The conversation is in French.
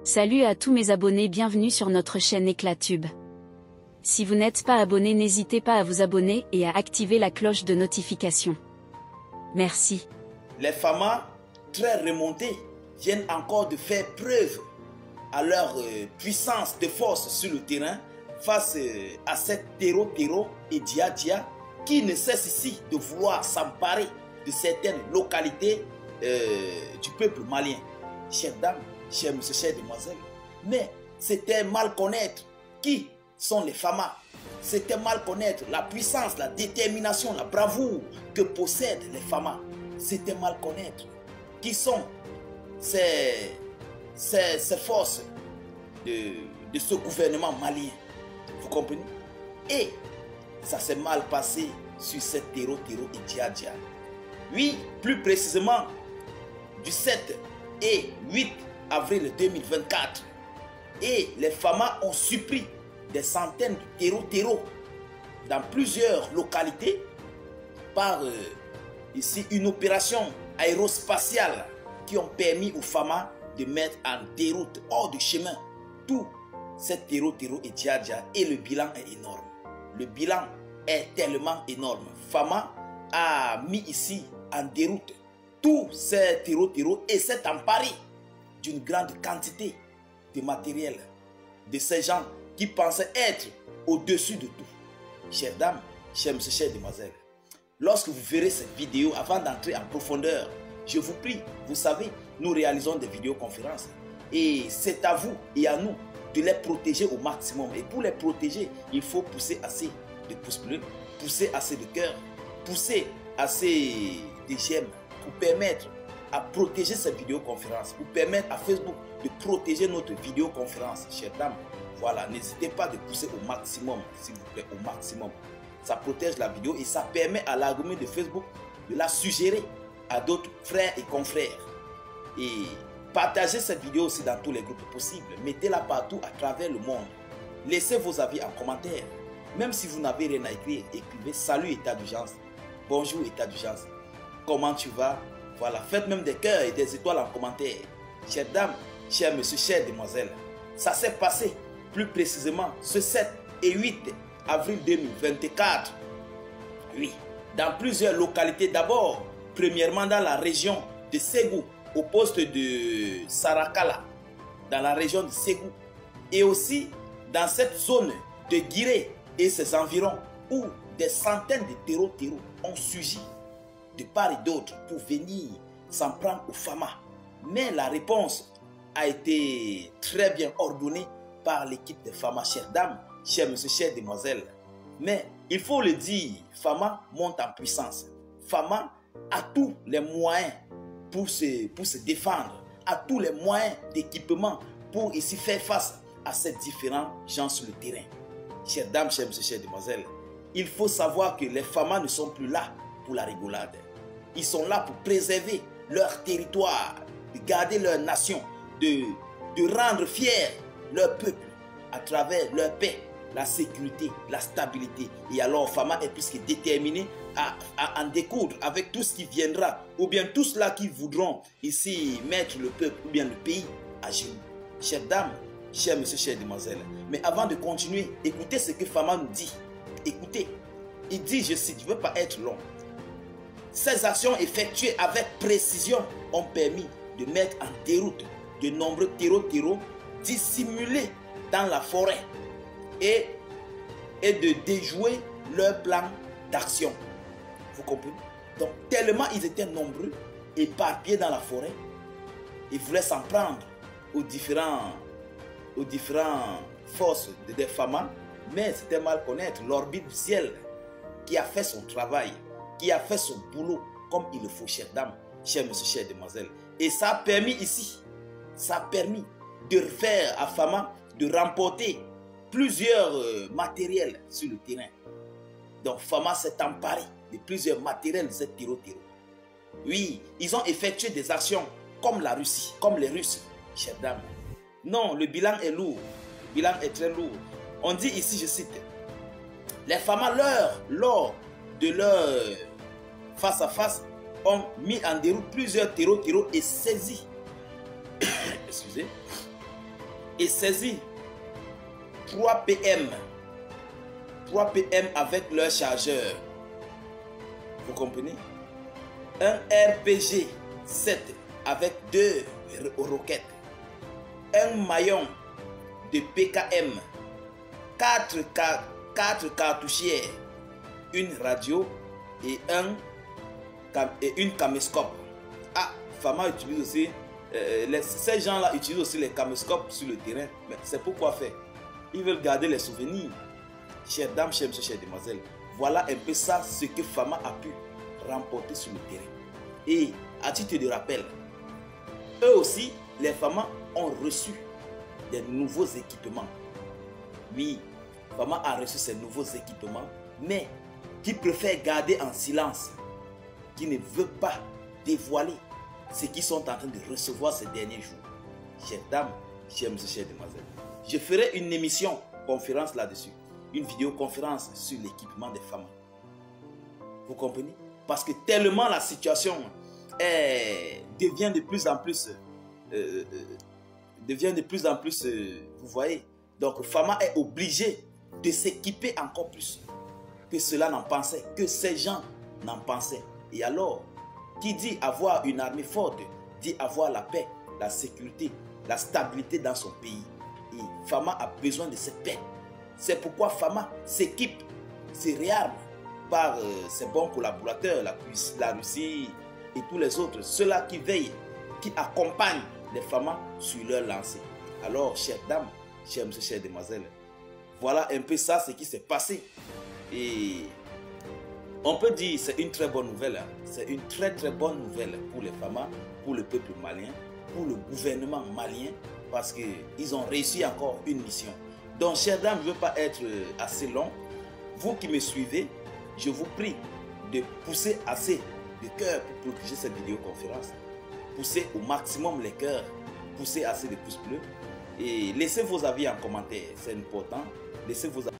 Salut à tous mes abonnés, bienvenue sur notre chaîne Éclatube. Si vous n'êtes pas abonné, n'hésitez pas à vous abonner et à activer la cloche de notification. Merci. Les FAMA, très remontés, viennent encore de faire preuve à leur puissance de force sur le terrain face à cette Tero et Dia qui ne cesse ici de vouloir s'emparer de certaines localités du peuple malien. Chères dames, chers messieurs, chères demoiselles, mais c'était mal connaître qui sont les FAMA. C'était mal connaître la puissance, la détermination, la bravoure que possèdent les FAMA. C'était mal connaître qui sont ces forces de ce gouvernement malien. Vous comprenez? Et ça s'est mal passé sur cette Tero et Dia. Oui, plus précisément du 7 et 8 avril 2024. Et les FAMA ont surpris des centaines de Tero dans plusieurs localités par ici une opération aérospatiale qui ont permis aux FAMA de mettre en déroute, hors de chemin, tout cette Tero et Dia, et le bilan est énorme. Le bilan est tellement énorme. FAMA a mis ici en déroute tous ces Tero et s'est emparé d'une grande quantité de matériel de ces gens qui pensaient être au-dessus de tout. Chères dames, chers messieurs, chères demoiselles, lorsque vous verrez cette vidéo, avant d'entrer en profondeur, je vous prie, vous savez, nous réalisons des vidéoconférences et c'est à vous et à nous de les protéger au maximum. Et pour les protéger, il faut pousser assez de pouces bleus, pousser assez de cœur, pousser assez de j'aime pour permettre à protéger cette vidéoconférence, pour permettre à Facebook de protéger notre vidéoconférence. Chères dames, voilà, n'hésitez pas de pousser au maximum, s'il vous plaît, au maximum. Ça protège la vidéo et ça permet à l'algorithme de Facebook de la suggérer à d'autres frères et confrères. Et partagez cette vidéo aussi dans tous les groupes possibles. Mettez-la partout à travers le monde. Laissez vos avis en commentaire. Même si vous n'avez rien à écrire, écrivez salut état d'urgence, bonjour état d'urgence, comment tu vas? Voilà, faites même des cœurs et des étoiles en commentaire. Chères dames, chers messieurs, chères demoiselles, ça s'est passé plus précisément ce 7 et 8 avril 2024. Oui, dans plusieurs localités. D'abord, premièrement dans la région de Ségou, au poste de Sarakala, dans la région de Ségou. Et aussi dans cette zone de Guiré et ses environs, où des centaines de Tero ont surgi de part et d'autre pour venir s'en prendre aux FAMA. Mais la réponse a été très bien ordonnée par l'équipe des FAMA. Chères dames, chers messieurs, chères demoiselles. Mais il faut le dire, FAMA monte en puissance. FAMA a tous les moyens pour se défendre, a tous les moyens d'équipement pour ici faire face à ces différents gens sur le terrain. Chères dames, chers messieurs, chères demoiselles, il faut savoir que les FAMA ne sont plus là pour la rigolade. Ils sont là pour préserver leur territoire, de garder leur nation, de rendre fiers leur peuple à travers leur paix, la sécurité, la stabilité. Et alors FAMA est plus que déterminé à en découdre avec tout ce qui viendra, ou bien tout cela qui voudront ici mettre le peuple ou bien le pays à genoux. Chères dames, chers messieurs, chères demoiselles, mais avant de continuer, écoutez ce que FAMA nous dit. Écoutez, il dit, je cite, je ne veux pas être long. Ces actions effectuées avec précision ont permis de mettre en déroute de nombreux Tero dissimulés dans la forêt et de déjouer leur plan d'action. Vous comprenez? Donc tellement ils étaient nombreux, éparpillés dans la forêt, ils voulaient s'en prendre aux différentes forces des FAMA, mais c'était mal connaître l'orbite du ciel qui a fait son travail, qui a fait son boulot comme il le faut, chères dames, chers messieurs, chères demoiselles. Et ça a permis ici, ça a permis de faire à FAMA de remporter plusieurs matériels sur le terrain. Donc FAMA s'est emparé de plusieurs matériels de cette Tero. Oui, ils ont effectué des actions comme la Russie, comme les Russes, chères dames. Non, le bilan est lourd, le bilan est très lourd. On dit ici, je cite, les FAMA lors de leur face à face ont mis en déroute plusieurs Tero et saisi excusez, et saisi 3 PM. 3 PM avec leur chargeur. Vous comprenez? Un RPG 7 avec 2 roquettes. Un maillon de PKM. 4 cartouchières. Une radio et une caméscope. Ah, Fama utilise aussi, ces gens-là utilisent aussi les caméscopes sur le terrain. Mais c'est pourquoi faire? Ils veulent garder les souvenirs. Chères dames, chers messieurs, chères demoiselles, voilà un peu ça ce que Fama a pu remporter sur le terrain. Et à titre de rappel, eux aussi, les Fama ont reçu des nouveaux équipements. Oui, Fama a reçu ces nouveaux équipements, mais qui préfère garder en silence, qui ne veut pas dévoiler ce qu'ils sont en train de recevoir ces derniers jours. Chères dames, chers messieurs, chères demoiselles, je ferai une émission, conférence là-dessus, une vidéoconférence sur l'équipement des femmes. Vous comprenez? Parce que tellement la situation devient de plus en plus, vous voyez. Donc Fama est obligé de s'équiper encore plus que cela n'en pensait, que ces gens n'en pensaient. Et alors, qui dit avoir une armée forte, dit avoir la paix, la sécurité, la stabilité dans son pays. Et Fama a besoin de cette paix. C'est pourquoi Fama s'équipe, se réarme par ses bons collaborateurs, la Russie et tous les autres, ceux-là qui veillent, qui accompagnent les Fama sur leur lancée. Alors, chères dames, chers messieurs, chères demoiselles, voilà un peu ça ce qui s'est passé. Et on peut dire que c'est une très bonne nouvelle. C'est une très bonne nouvelle pour les Fama, pour le peuple malien, pour le gouvernement malien, parce qu'ils ont réussi encore une mission. Donc, chères dames, je ne veux pas être assez long. Vous qui me suivez, je vous prie de pousser assez de cœur pour protéger cette vidéoconférence. Poussez au maximum les cœurs, poussez assez de pouces bleus et laissez vos avis en commentaire, c'est important. Laissez vos avis.